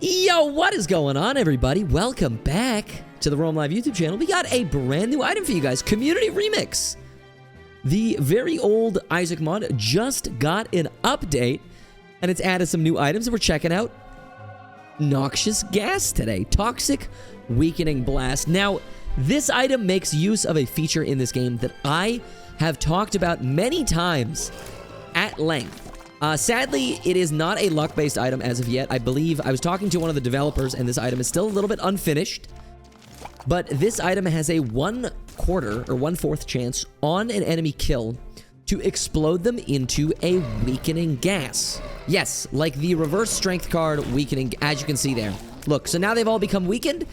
Yo, what is going on, everybody? Welcome back to the Roam Live YouTube channel. We got a brand new item for you guys, Community Remix. The very old Isaac mod just got an update, and it's added some new items, and we're checking out Noxious Gas today. Toxic Weakening Blast. Now, this item makes use of a feature in this game that I have talked about many times at length. Sadly, it is not a luck-based item as of yet. I believe I was talking to one of the developers, and this item is still a little bit unfinished. But this item has a 1/4 or 1/4 chance on an enemy kill to explode them into a weakening gas. Yes, like the reverse strength card weakening, as you can see there. Look, so now they've all become weakened,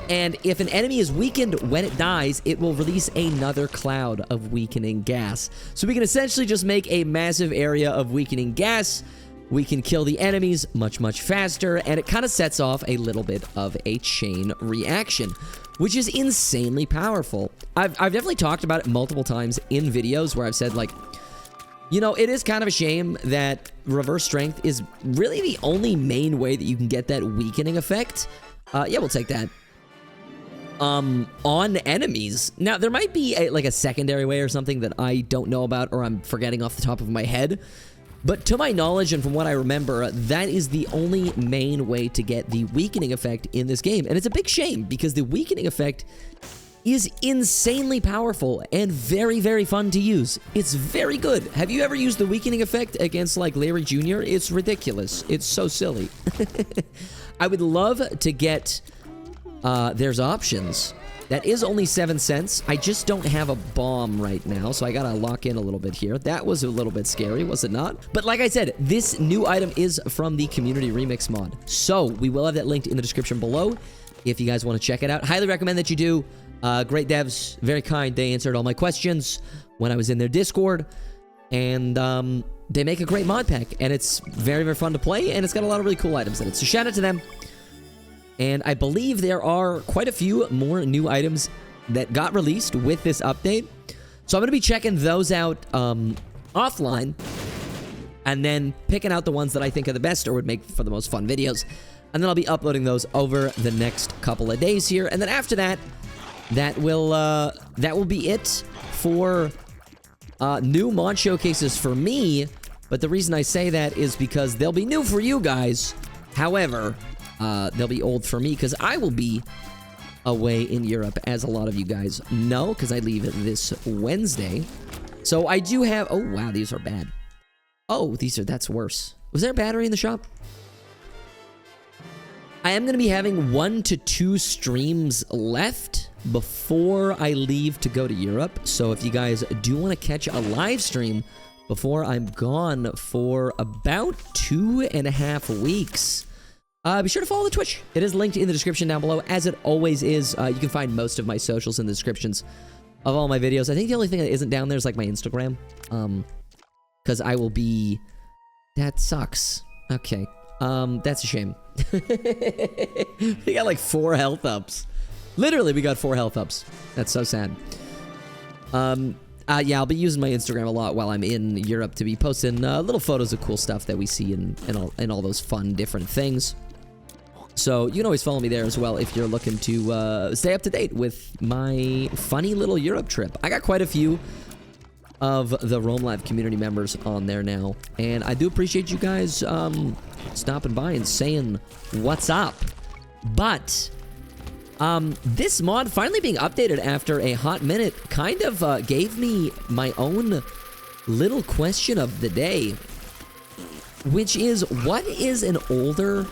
and if an enemy is weakened when it dies, it will release another cloud of weakening gas. So we can essentially just make a massive area of weakening gas. We can kill the enemies much, much faster, and it kind of sets off a little bit of a chain reaction, which is insanely powerful. I've definitely talked about it multiple times in videos where I've said, like, you know, it is kind of a shame that reverse strength is really the only main way that you can get that weakening effect. Yeah, we'll take that. On enemies. Now, there might be like a secondary way or something that I don't know about or I'm forgetting off the top of my head. But to my knowledge and from what I remember, that is the only main way to get the weakening effect in this game. And it's a big shame because the weakening effect is insanely powerful and very, very fun to use. It's very good. Have you ever used the weakening effect against, like, Larry Jr.? It's ridiculous. It's so silly. I would love to get... there's options. That is only 7 cents. I just don't have a bomb right now, so I gotta lock in a little bit here. That was a little bit scary, was it not? But like I said, this new item is from the Community Remix mod. So, we will have that linked in the description below if you guys want to check it out. Highly recommend that you do. Great devs, very kind. They answered all my questions when I was in their Discord. And they make a great mod pack, and it's very, very fun to play, and it's got a lot of really cool items in it. So shout out to them. And I believe there are quite a few more new items that got released with this update. So I'm going to be checking those out offline, and then picking out the ones that I think are the best or would make for the most fun videos. And then I'll be uploading those over the next couple of days here. And then after that, that will be it for new mod showcases for me. But the reason I say that is because they'll be new for you guys. However... they'll be old for me because I will be away in Europe, as a lot of you guys know, because I leave this Wednesday. So I do have... Oh, wow, these are bad. Oh, that's worse. Was there a battery in the shop? I am going to be having 1 to 2 streams left before I leave to go to Europe. So if you guys do want to catch a live stream before I'm gone for about 2.5 weeks... be sure to follow the Twitch. It is linked in the description down below, as it always is. You can find most of my socials in the descriptions of all my videos. I think the only thing that isn't down there is, like, my Instagram. Because I will be... That sucks. Okay. That's a shame. We got, like, 4 health ups. Literally, we got 4 health ups. That's so sad. Yeah, I'll be using my Instagram a lot while I'm in Europe to be posting little photos of cool stuff that we see and all those fun different things. So you can always follow me there as well if you're looking to stay up to date with my funny little Europe trip. I got quite a few of the Roam Live community members on there now, and I do appreciate you guys stopping by and saying what's up. But this mod finally being updated after a hot minute kind of gave me my own little question of the day, which is, what is an older...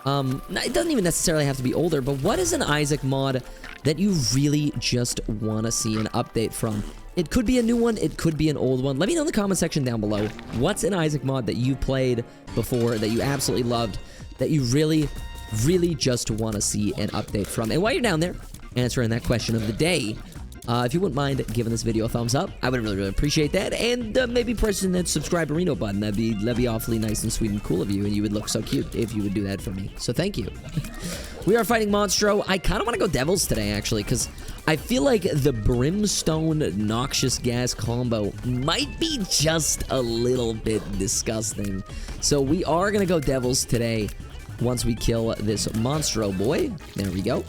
it doesn't even necessarily have to be older, but what is an Isaac mod that you really just want to see an update from? It could be a new one, it could be an old one. Let me know in the comment section down below. What's an Isaac mod that you played before, that you absolutely loved, that you really, really just want to see an update from? And while you're down there answering that question of the day, if you wouldn't mind giving this video a thumbs up, I would really, really appreciate that. And maybe pressing that subscribe-erino button. That'd be awfully nice and sweet and cool of you, and you would look so cute if you would do that for me. So thank you. We are fighting Monstro. I kind of want to go Devils today, actually, because I feel like the Brimstone Noxious Gas combo might be just a little bit disgusting. So we are going to go Devils today. once we kill this Monstro boy. There we go.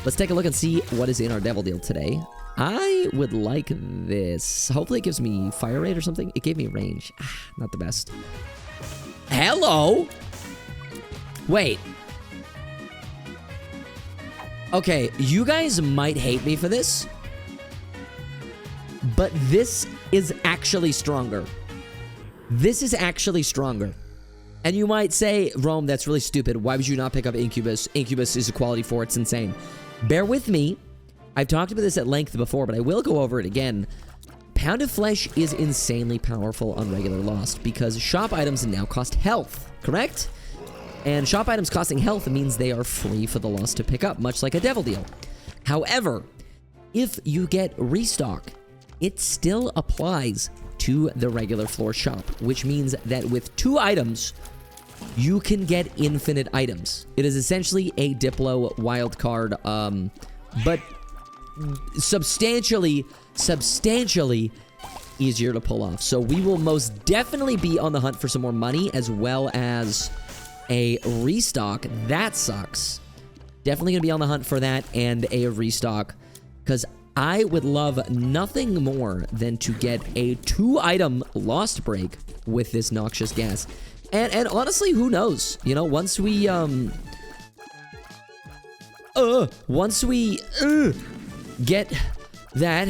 Let's take a look and see what is in our devil deal today. I would like this. Hopefully it gives me fire rate or something. It gave me range. Not the best. Hello? Wait. Okay, you guys might hate me for this, but this is actually stronger. This is actually stronger. And you might say, Rome, that's really stupid. Why would you not pick up Incubus? Incubus is a quality 4. It's insane. Bear with me. I've talked about this at length before, but I will go over it again. Pound of Flesh is insanely powerful on regular Lost because shop items now cost health, correct? And shop items costing health means they are free for the Lost to pick up, much like a devil deal. However, if you get restock, it still applies to the regular floor shop, which means that with 2 items, you can get infinite items. It is essentially a Diplo wildcard, but substantially easier to pull off. So we will most definitely be on the hunt for some more money as well as a restock. That sucks. Definitely gonna be on the hunt for that and a restock because I would love nothing more than to get a 2-item Lost Break with this noxious gas. And honestly, who knows? You know, once we get that,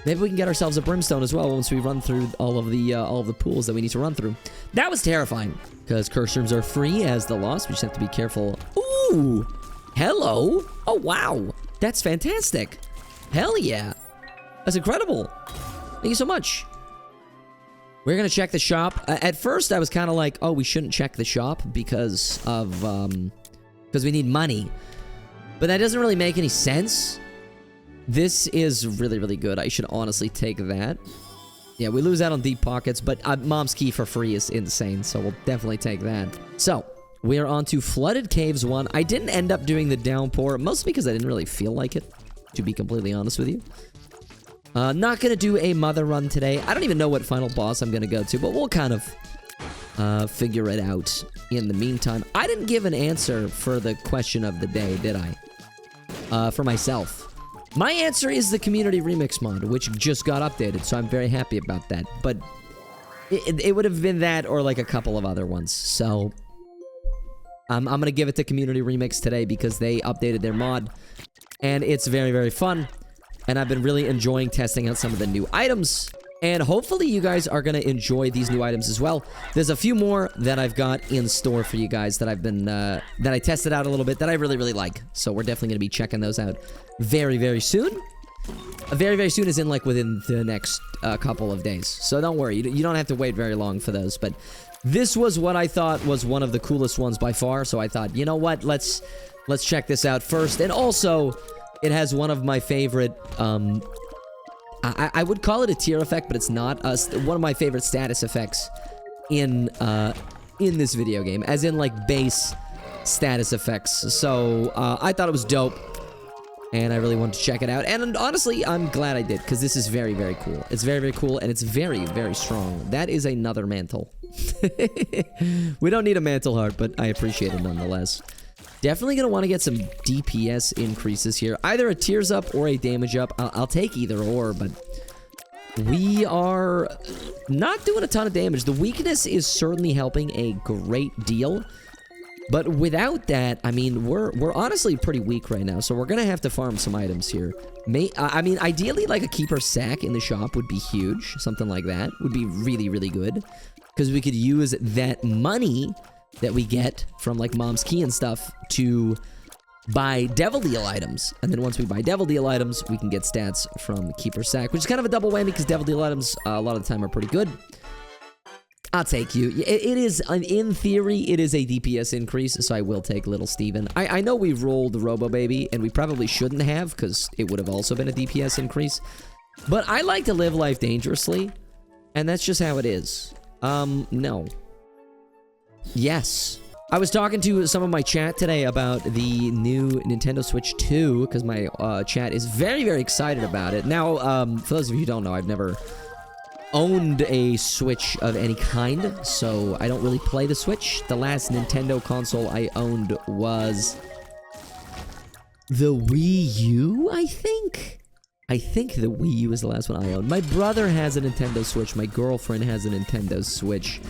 maybe we can get ourselves a brimstone as well once we run through all of the pools that we need to run through. That was terrifying because curse rooms are free as the Lost. We just have to be careful. Ooh, hello. Oh wow, that's fantastic. Hell yeah. That's incredible. Thank you so much. We're gonna check the shop. At first, I was kind of like, oh, we shouldn't check the shop because of, because we need money. But that doesn't really make any sense. This is really, really good. I should honestly take that. Yeah, we lose out on deep pockets, but Mom's Key for free is insane, so we'll definitely take that. So, we are on to Flooded Caves 1. I didn't end up doing the downpour, mostly because I didn't really feel like it, to be completely honest with you. Not gonna do a mother run today. I don't even know what final boss I'm gonna go to, but we'll kind of figure it out in the meantime. I didn't give an answer for the question of the day, did I? For myself. My answer is the community remix mod, which just got updated, so I'm very happy about that. But it would have been that or like a couple of other ones. So I'm gonna give it to community remix today because they updated their mod. And it's very, very fun. And I've been really enjoying testing out some of the new items. And hopefully you guys are going to enjoy these new items as well. There's a few more that I've got in store for you guys that I've been, that I tested out a little bit that I really, really like. So we're definitely going to be checking those out very, very soon. Very, very soon is in like within the next couple of days. So don't worry. You don't have to wait very long for those. But this was what I thought was one of the coolest ones by far. So I thought, you know what? Let's check this out first. And also, it has one of my favorite, I would call it a tier effect, but it's not. One of my favorite status effects in this video game, as in like base status effects. So I thought it was dope, and I really wanted to check it out. And honestly, I'm glad I did, because this is very, very cool. It's very, very cool, and it's very, very strong. That is another mantle. We don't need a mantle heart, but I appreciate it nonetheless. Definitely going to want to get some DPS increases here. Either a tears up or a damage up. I'll take either or, but we are not doing a ton of damage. The weakness is certainly helping a great deal. But without that, I mean, we're honestly pretty weak right now. So we're going to have to farm some items here. I mean, ideally, like a keeper sack in the shop would be huge. Something like that would be really, really good. Because we could use that money that we get from like Mom's Key and stuff to buy Devil Deal items. And then once we buy Devil Deal items, we can get stats from Keeper Sack, which is kind of a double whammy because Devil Deal items a lot of the time are pretty good. I'll take you. It is, in theory, it is a DPS increase, so I will take Little Steven. I know we rolled the Robo Baby, and we probably shouldn't have because it would have also been a DPS increase. But I like to live life dangerously, and that's just how it is. No. Yes. I was talking to some of my chat today about the new Nintendo Switch 2, because my chat is very, very excited about it. Now, for those of you who don't know, I've never owned a Switch of any kind, so I don't really play the Switch. The last Nintendo console I owned was the Wii U, I think? I think the Wii U was the last one I owned. My brother has a Nintendo Switch. My girlfriend has a Nintendo Switch.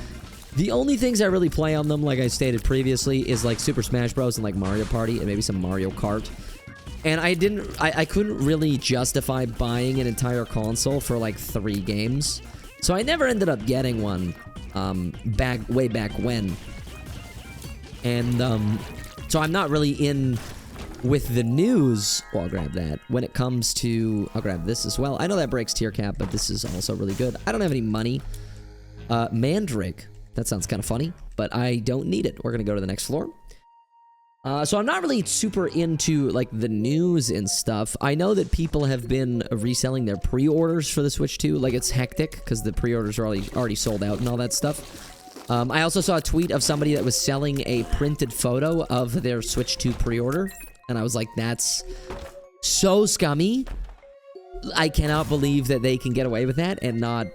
The only things I really play on them, like I stated previously, is like Super Smash Bros. And like Mario Party and maybe some Mario Kart. And I couldn't really justify buying an entire console for like 3 games. So I never ended up getting one way back when. And so I'm not really in with the news. Well, I'll grab that. When it comes to... I'll grab this as well. I know that breaks tier cap, but this is also really good. I don't have any money. Mandrake. That sounds kind of funny, but I don't need it. We're going to go to the next floor. So I'm not really super into, like, the news and stuff. I know that people have been reselling their pre-orders for the Switch 2. Like, it's hectic, because the pre-orders are already sold out and all that stuff. I also saw a tweet of somebody that was selling a printed photo of their Switch 2 pre-order. And I was like, that's so scummy. I cannot believe that they can get away with that and not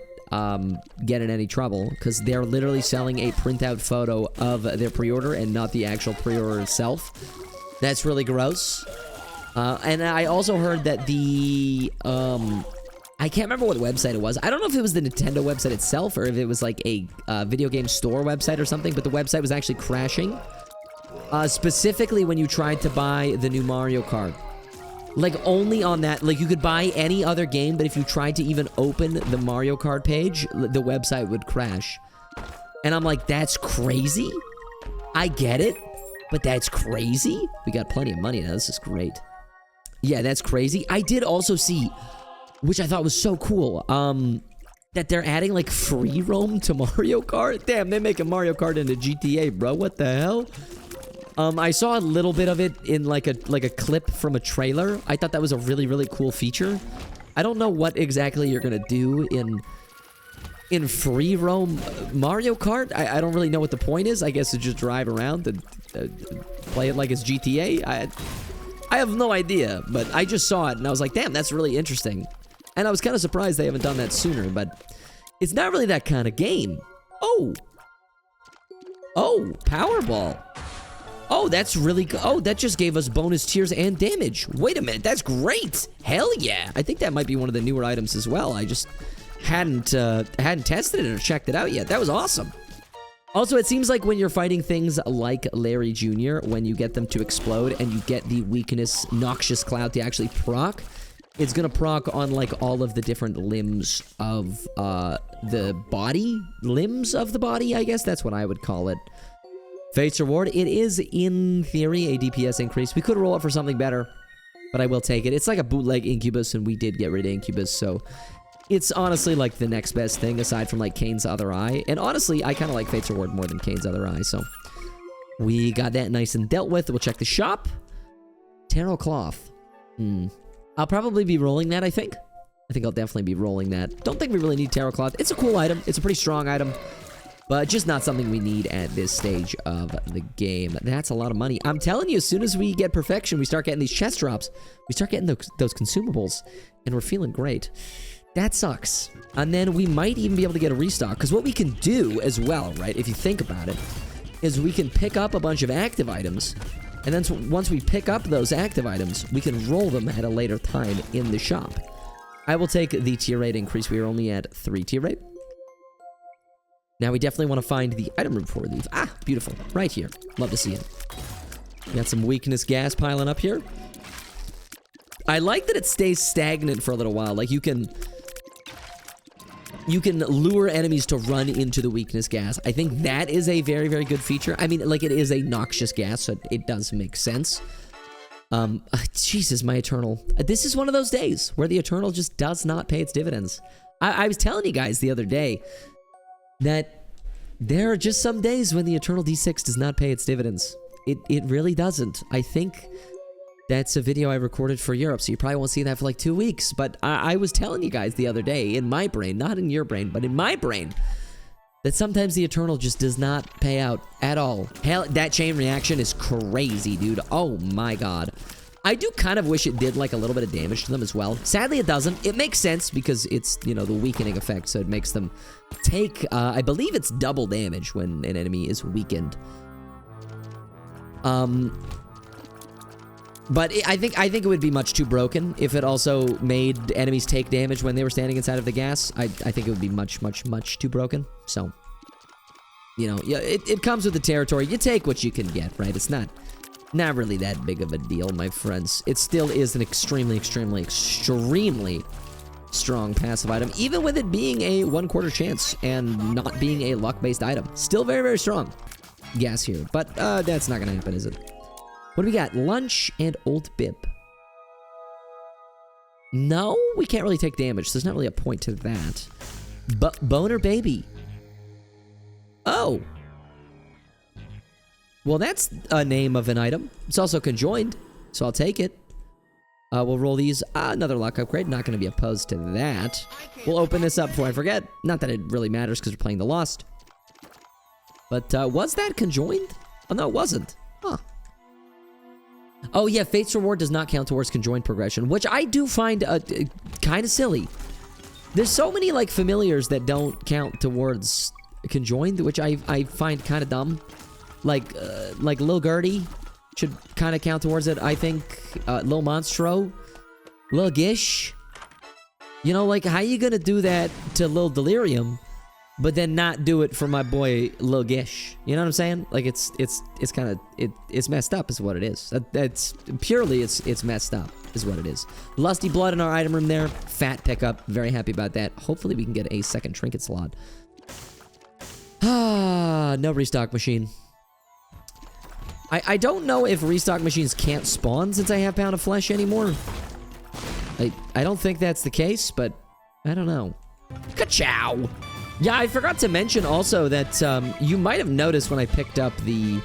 get in any trouble, because they're literally selling a printout photo of their pre-order and not the actual pre-order itself. That's really gross. And I also heard that the I can't remember what website it was. I don't know if it was the Nintendo website itself or if it was like a video game store website or something, but the website was actually crashing. Specifically when you tried to buy the new Mario Kart. Like, only on that. Like, you could buy any other game, but if you tried to even open the Mario Kart page, the website would crash. And I'm like, that's crazy? I get it, but that's crazy? We got plenty of money now. This is great. Yeah, that's crazy. I did also see, which I thought was so cool, that they're adding, like, free roam to Mario Kart. Damn, they're making Mario Kart into GTA, bro. What the hell? I saw a little bit of it in like a clip from a trailer. I thought that was a really, really cool feature. I don't know what exactly you're gonna do in free roam Mario Kart. I don't really know what the point is. I guess to just drive around and play it like it's GTA. I have no idea, but I just saw it and I was like, damn, that's really interesting. And I was kind of surprised they haven't done that sooner, but it's not really that kind of game. Oh, Powerball. Oh, that's really good. Oh, that just gave us bonus tiers and damage. Wait a minute, that's great. Hell yeah. I think that might be one of the newer items as well. I just hadn't tested it or checked it out yet. That was awesome. Also, it seems like when you're fighting things like Larry Jr., when you get them to explode and you get the weakness Noxious Cloud to actually proc, it's gonna proc on like all of the different limbs of the body. Limbs of the body, I guess that's what I would call it. Fate's Reward, it is, in theory, a DPS increase. We could roll it for something better, but I will take it. It's like a bootleg Incubus, and we did get rid of Incubus, so it's honestly like the next best thing, aside from like Kane's Other Eye. And honestly, I kind of like Fate's Reward more than Kane's Other Eye, so we got that nice and dealt with. We'll check the shop. Tarot Cloth. I'll probably be rolling that, I think. I think I'll definitely be rolling that. Don't think we really need Tarot Cloth. It's a cool item. It's a pretty strong item. But just not something we need at this stage of the game. That's a lot of money. I'm telling you, as soon as we get perfection, we start getting these chest drops. We start getting those consumables. And we're feeling great. That sucks. And then we might even be able to get a restock. Because what we can do as well, right, if you think about it, is we can pick up a bunch of active items. And then once we pick up those active items, we can roll them at a later time in the shop. I will take the tier rate increase. We are only at 3 tier rate. Now we definitely want to find the item room before we leave. Ah, beautiful. Right here. Love to see it. We got some weakness gas piling up here. I like that it stays stagnant for a little while. Like, you can lure enemies to run into the weakness gas. I think that is a very, very good feature. I mean, like, it is a noxious gas, so it does make sense. Jesus, my Eternal. This is one of those days where the Eternal just does not pay its dividends. I was telling you guys the other day that there are just some days when the Eternal D6 does not pay its dividends. It really doesn't. I think that's a video I recorded for Europe, so you probably won't see that for like 2 weeks. But I was telling you guys the other day, in my brain, not in your brain, but in my brain, that sometimes the Eternal just does not pay out at all. Hell, that chain reaction is crazy, dude. Oh my god. I do kind of wish it did like a little bit of damage to them as well. Sadly, it doesn't. It makes sense because it's, you know, the weakening effect, so it makes them take, I believe it's double damage when an enemy is weakened. But I think it would be much too broken if it also made enemies take damage when they were standing inside of the gas. I think it would be much too broken. So, you know, yeah, it comes with the territory. You take what you can get, right? It's not really that big of a deal, my friends. It still is an extremely strong passive item, even with it being a 1/4 chance and not being a luck-based item. Still very strong. Gas here, but that's not gonna happen, is it? What do we got? Lunch and Old Bib. No, we can't really take damage, so there's not really a point to that. But Boner Baby. Oh. Well, that's a name of an item. It's also conjoined, so I'll take it. We'll roll these. Another luck upgrade. Not going to be opposed to that. We'll open this up before I forget. Not that it really matters because we're playing the Lost. But was that conjoined? Oh, no, it wasn't. Huh. Oh, yeah, Fate's Reward does not count towards conjoined progression, which I do find kind of silly. There's so many, like, familiars that don't count towards conjoined, which I find kind of dumb. Like Lil Gertie should kind of count towards it, I think. Lil Monstro. Lil Gish. You know, like, how you gonna do that to Lil Delirium, but then not do it for my boy Lil Gish? You know what I'm saying? Like, it's kind of, it's messed up is what it is. That's purely, it's messed up is what it is. Lusty Blood in our item room there. Fat pickup. Very happy about that. Hopefully we can get a second trinket slot. No restock machine. I don't know if restock machines can't spawn since I have Pound of Flesh anymore. I don't think that's the case, but I don't know. Ka-chow! Yeah, I forgot to mention also that you might have noticed when I picked up when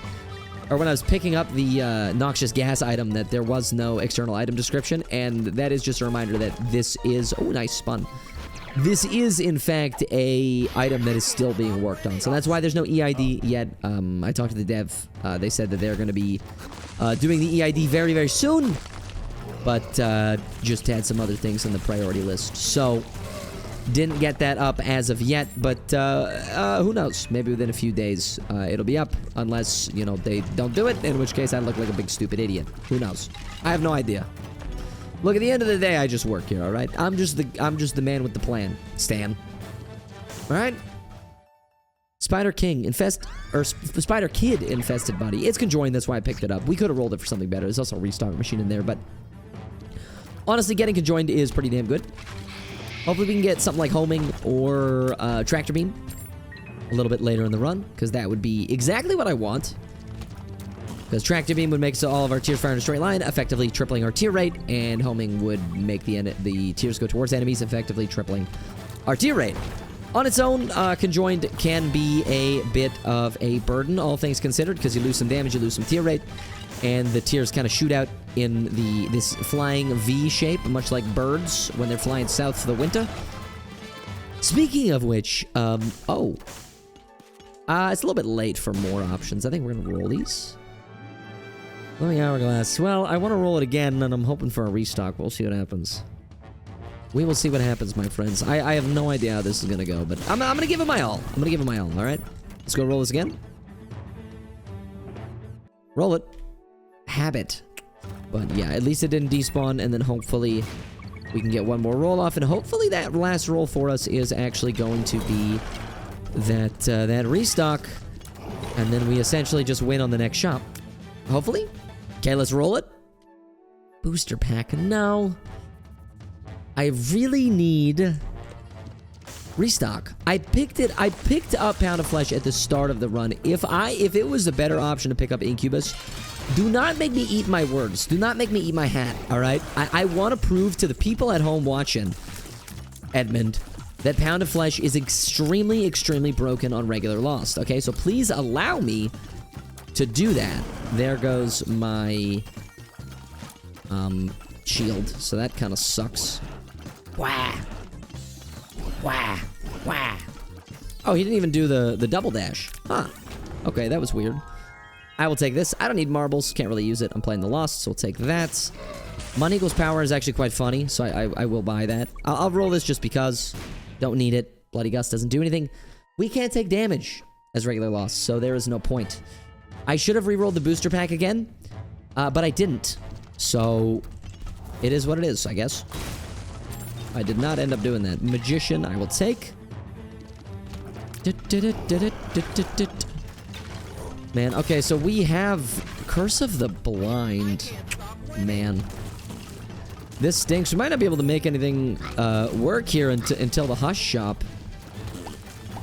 I was picking up the noxious gas item that there was no external item description, and that is just a reminder that this is, oh, nice spun. This is, in fact, a item that is still being worked on. So that's why there's no EID yet. I talked to the dev. They said that they're going to be doing the EID very soon. But just had some other things on the priority list. So, didn't get that up as of yet. But who knows? Maybe within a few days it'll be up. Unless, you know, they don't do it. In which case, I look like a big stupid idiot. Who knows? I have no idea. Look, at the end of the day, I just work here, all right? I'm just the man with the plan, Stan. All right? Spider Kid infested body. It's conjoined, that's why I picked it up. We could have rolled it for something better. There's also a restock machine in there, but honestly, getting conjoined is pretty damn good. Hopefully we can get something like homing or tractor beam a little bit later in the run, because that would be exactly what I want. Because Tractor Beam would make so all of our tiers fire in a straight line, effectively tripling our tier rate, and homing would make the tiers go towards enemies, effectively tripling our tier rate. On its own, conjoined can be a bit of a burden, all things considered, because you lose some damage, you lose some tier rate, and the tiers kind of shoot out in this flying V shape, much like birds when they're flying south for the winter. Speaking of which, it's a little bit late for more options. I think we're gonna roll these. Glowing Hourglass. Well, I want to roll it again, and I'm hoping for a restock. We'll see what happens. We will see what happens, my friends. I have no idea how this is going to go, but I'm going to give it my all. I'm going to give it my all, all right? Let's go roll this again. Roll it. Habit. But yeah, at least it didn't despawn, and then hopefully we can get one more roll off, and hopefully that last roll for us is actually going to be that restock, and then we essentially just win on the next shop. Hopefully. Okay, let's roll it. Booster pack. No. I really need restock. I picked up Pound of Flesh at the start of the run. If it was a better option to pick up Incubus, do not make me eat my words. Do not make me eat my hat, all right? I want to prove to the people at home watching, Edmund, that Pound of Flesh is extremely broken on regular Lost, okay? So please allow me to do that. There goes my shield, so that kind of sucks. Wah! Wah! Wah! Oh, he didn't even do the double dash. Huh. Okay, that was weird. I will take this. I don't need marbles. Can't really use it. I'm playing the Lost, so we'll take that. Money equals power is actually quite funny, so I will buy that. I'll roll this just because. Don't need it. Bloody Gust doesn't do anything. We can't take damage as regular Lost, so there is no point. I should have re-rolled the booster pack again, but I didn't. So it is what it is, I guess. I did not end up doing that. Magician, I will take. Man, okay, so we have Curse of the Blind. Man. This stinks. We might not be able to make anything work here until the Hush shop.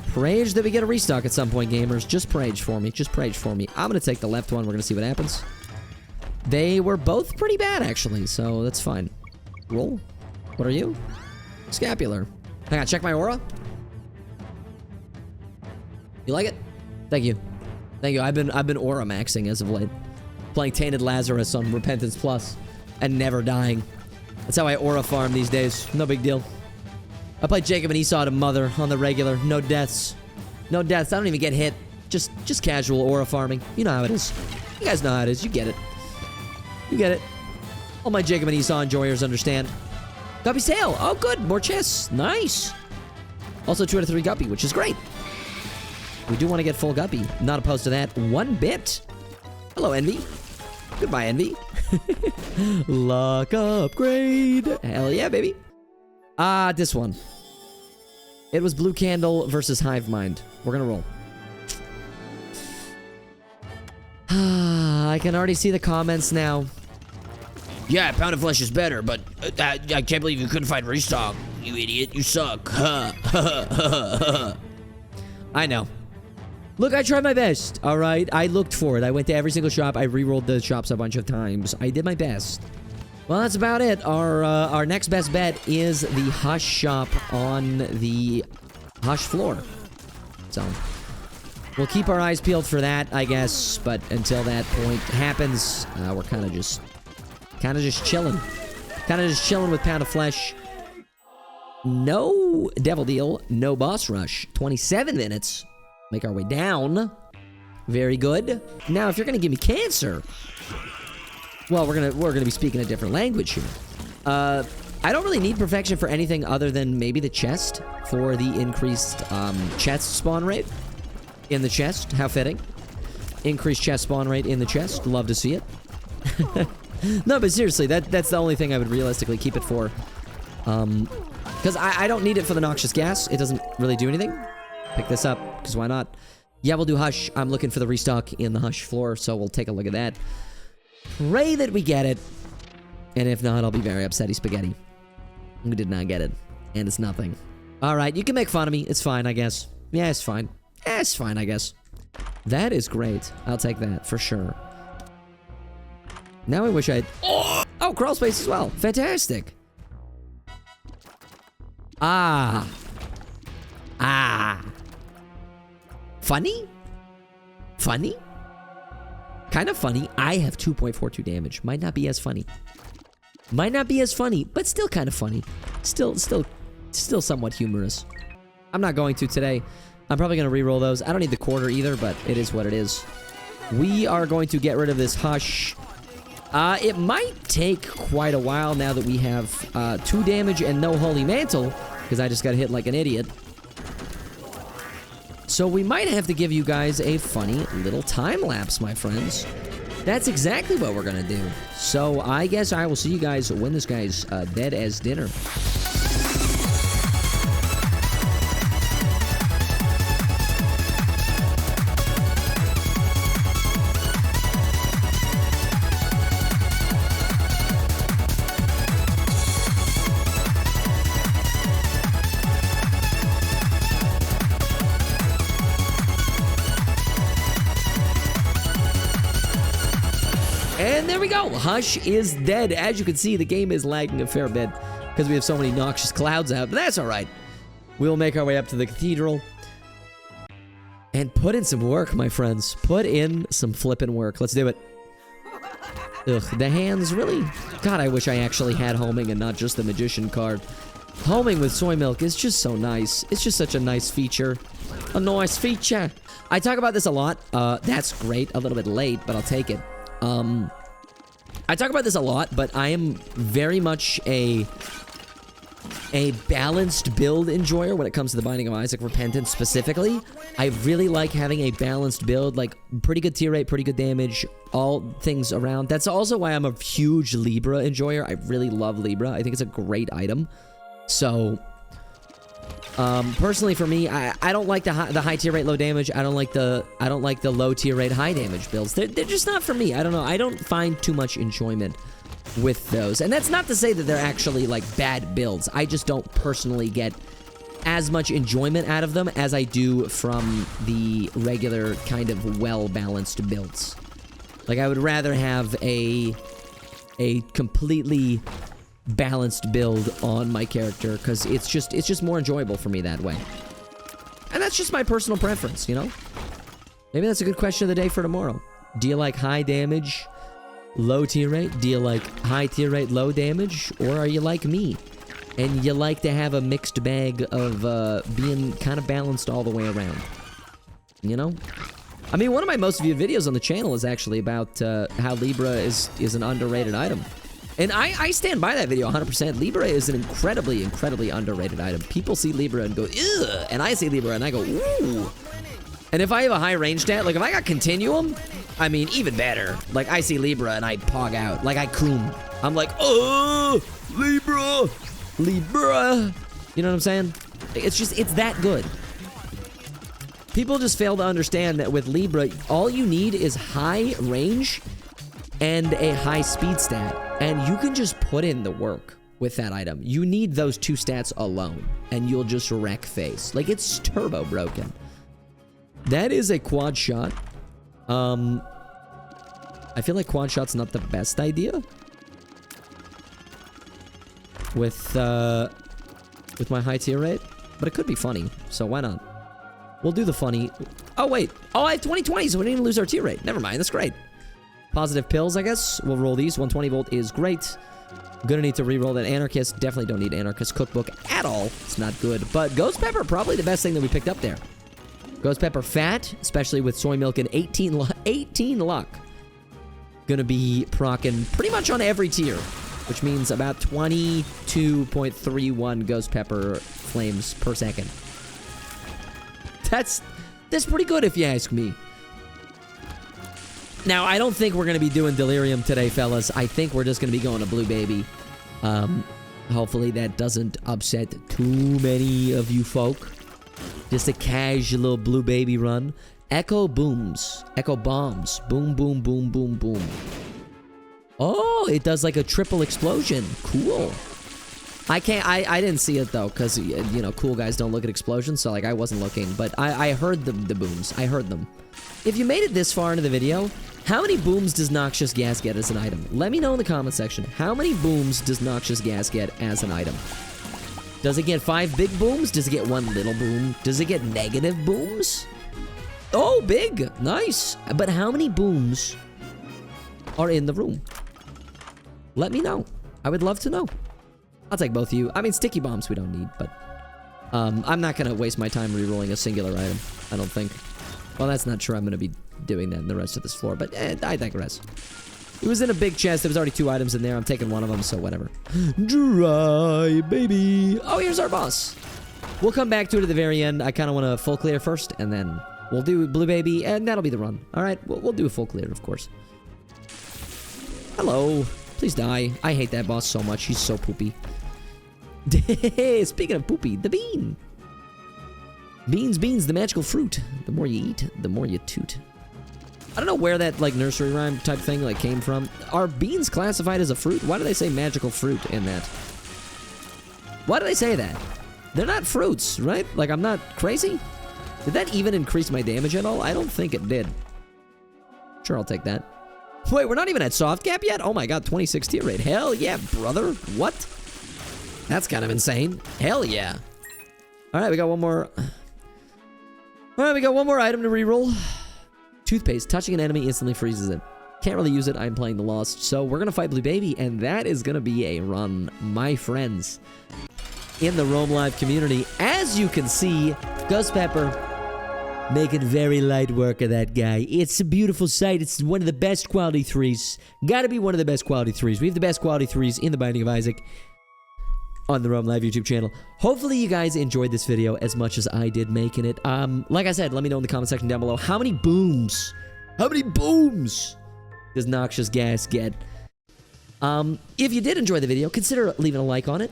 Prage that we get a restock at some point, gamers. Just Prage for me. Just Prage for me. I'm going to take the left one. We're going to see what happens. They were both pretty bad, actually, so that's fine. Roll. What are you? Scapular. Hang on, check my aura. You like it? Thank you. Thank you. I've been aura maxing as of late. Playing Tainted Lazarus on Repentance Plus and never dying. That's how I aura farm these days. No big deal. I play Jacob and Esau to Mother on the regular. No deaths. No deaths. I don't even get hit. Just casual aura farming. You know how it is. You guys know how it is. You get it. You get it. All my Jacob and Esau enjoyers understand. Guppy sale. Oh, good. More chests. Nice. Also 2 out of 3 Guppy, which is great. We do want to get full Guppy. Not opposed to that. 1 bit. Hello, Envy. Goodbye, Envy. Luck upgrade. Hell yeah, baby. This one. It was Blue Candle versus Hive Mind. We're gonna roll. I can already see the comments now. Yeah, Pound of Flesh is better, but I can't believe you couldn't find restock. You idiot, you suck. I know. Look, I tried my best, all right? I looked for it. I went to every single shop. I re-rolled the shops a bunch of times. I did my best. Well, that's about it. Our next best bet is the Hush shop on the Hush floor. So we'll keep our eyes peeled for that, I guess. But until that point happens, we're kind of just chilling. Kind of just chilling with Pound of Flesh. No Devil Deal, no Boss Rush. 27 minutes. Make our way down. Very good. Now, if you're gonna give me cancer, well, we're gonna be speaking a different language here. I don't really need perfection for anything other than maybe the chest for the increased chest spawn rate in the chest. How fitting. Increased chest spawn rate in the chest. Love to see it. No, but seriously, that's the only thing I would realistically keep it for. Because I don't need it for the noxious gas. It doesn't really do anything. Pick this up, because why not? Yeah, we'll do Hush. I'm looking for the restock in the Hush floor, so we'll take a look at that. Pray that we get it. And if not, I'll be very upsetty spaghetti. We did not get it. And it's nothing. Alright, you can make fun of me. It's fine, I guess. Yeah, it's fine. Yeah, it's fine, I guess. That is great. I'll take that, for sure. Now I wish I'd... Oh, crawl space as well. Fantastic. Ah. Funny? Funny? Kind of funny. I have 2.42 damage. Might not be as funny. Might not be as funny, but still kind of funny. Still somewhat humorous. I'm not going to today. I'm probably going to re-roll those. I don't need the quarter either, but it is what it is. We are going to get rid of this Hush. It might take quite a while now that we have 2 damage and no Holy Mantle, because I just got hit like an idiot. So we might have to give you guys a funny little time lapse, my friends. That's exactly what we're gonna do. So I guess I will see you guys when this guy's dead as dinner. And there we go. Hush is dead. As you can see, the game is lagging a fair bit because we have so many noxious clouds out, but that's all right. We'll make our way up to the cathedral and put in some work, my friends. Put in some flippin' work. Let's do it. Ugh, the hands really... God, I wish I actually had homing and not just the magician card. Homing with soy milk is just so nice. It's just such a nice feature. A nice feature. I talk about this a lot. That's great. A little bit late, but I'll take it. I talk about this a lot, but I am very much a balanced build enjoyer when it comes to the Binding of Isaac Repentance specifically. I really like having a balanced build, like pretty good tier rate, pretty good damage, all things around. That's also why I'm a huge Libra enjoyer. I really love Libra. I think it's a great item. So, personally for me, I don't like the high tier rate, low damage. I don't like the low tier rate, high damage builds. They're just not for me. I don't know. I don't find too much enjoyment with those. And that's not to say that they're actually like bad builds. I just don't personally get as much enjoyment out of them as I do from the regular kind of well-balanced builds. Like I would rather have a completely balanced build on my character because it's just more enjoyable for me that way. And that's just my personal preference, you know? Maybe that's a good question of the day for tomorrow. Do you like high damage, low tier rate? Do you like high tier rate, low damage? Or are you like me? And you like to have a mixed bag of being kind of balanced all the way around. You know? I mean, one of my most viewed videos on the channel is actually about how Libra is an underrated item. And I stand by that video 100%. Libra is an incredibly, incredibly underrated item. People see Libra and go, ugh! And I see Libra and I go, ooh! And if I have a high range stat, like if I got Continuum, I mean, even better. Like, I see Libra and I pog out. Like, I coom. I'm like, oh! Libra! Libra! You know what I'm saying? It's that good. People just fail to understand that with Libra, all you need is high range and a high speed stat. And you can just put in the work with that item. You need those two stats alone, and you'll just wreck face. Like, it's turbo broken. That is a quad shot. I feel like quad shot's not the best idea. With my high tier rate. But it could be funny, so why not? We'll do the funny. Oh, wait. Oh, I have 2020, so we didn't even lose our tier rate. Never mind, that's great. Positive pills, I guess. We'll roll these. 120 volt is great. Gonna need to re-roll that Anarchist. Definitely don't need Anarchist Cookbook at all. It's not good. But Ghost Pepper, probably the best thing that we picked up there. Ghost Pepper fat, especially with soy milk and 18 luck. Gonna be procking pretty much on every tier, which means about 22.31 Ghost Pepper flames per second. That's pretty good if you ask me. Now, I don't think we're going to be doing Delirium today, fellas. I think we're just going to be going to Blue Baby. Hopefully that doesn't upset too many of you folk. Just a casual little Blue Baby run. Echo booms. Echo bombs. Boom, boom, boom, boom, boom. Oh, it does like a triple explosion. Cool. I didn't see it though, because, you know, cool guys don't look at explosions, so like I wasn't looking. But I heard the booms. I heard them. If you made it this far into the video, how many booms does Noxious Gas get as an item? Let me know in the comment section. How many booms does Noxious Gas get as an item? Does it get 5 big booms? Does it get 1 little boom? Does it get negative booms? Oh, big. Nice. But how many booms are in the room? Let me know. I would love to know. I'll take both of you. I mean, sticky bombs we don't need, but I'm not going to waste my time re-rolling a singular item, I don't think. Well, that's not true. I'm going to be doing that in the rest of this floor, but I digress. It was in a big chest. There was already 2 items in there. I'm taking one of them, so whatever. Dry, baby. Oh, here's our boss. We'll come back to it at the very end. I kind of want to full clear first, and then we'll do Blue Baby, and that'll be the run. All right, we'll do a full clear, of course. Hello. Please die. I hate that boss so much. He's so poopy. Speaking of poopy, the bean. Beans, the magical fruit. The more you eat, the more you toot. I don't know where that, like, nursery rhyme type thing, like, came from. Are beans classified as a fruit? Why do they say magical fruit in that? Why do they say that? They're not fruits, right? Like, I'm not crazy? Did that even increase my damage at all? I don't think it did. Sure, I'll take that. Wait, we're not even at soft cap yet? Oh my god, 26 tier rate. Hell yeah, brother. What? That's kind of insane. Hell yeah. Alright, we got one more. Alright, we got one more item to reroll. Toothpaste. Touching an enemy instantly freezes it. Can't really use it. I'm playing the Lost. So we're going to fight Blue Baby, and that is going to be a run, my friends. In the Roam Live community, as you can see, Ghost Pepper Making very light work of that guy. It's a beautiful sight. It's one of the best quality 3s. Gotta be one of the best quality 3s. We have the best quality 3s in the Binding of Isaac on the Realm Live YouTube channel. Hopefully you guys enjoyed this video as much as I did making it. Like I said, let me know in the comment section down below how many booms does noxious gas get? If you did enjoy the video, consider leaving a like on it,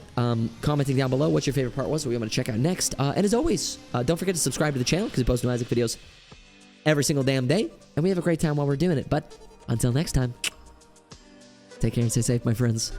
commenting down below what your favorite part was, what we want to check out next, and as always, don't forget to subscribe to the channel because we post new Isaac videos every single damn day, and we have a great time while we're doing it. But until next time, take care and stay safe, my friends.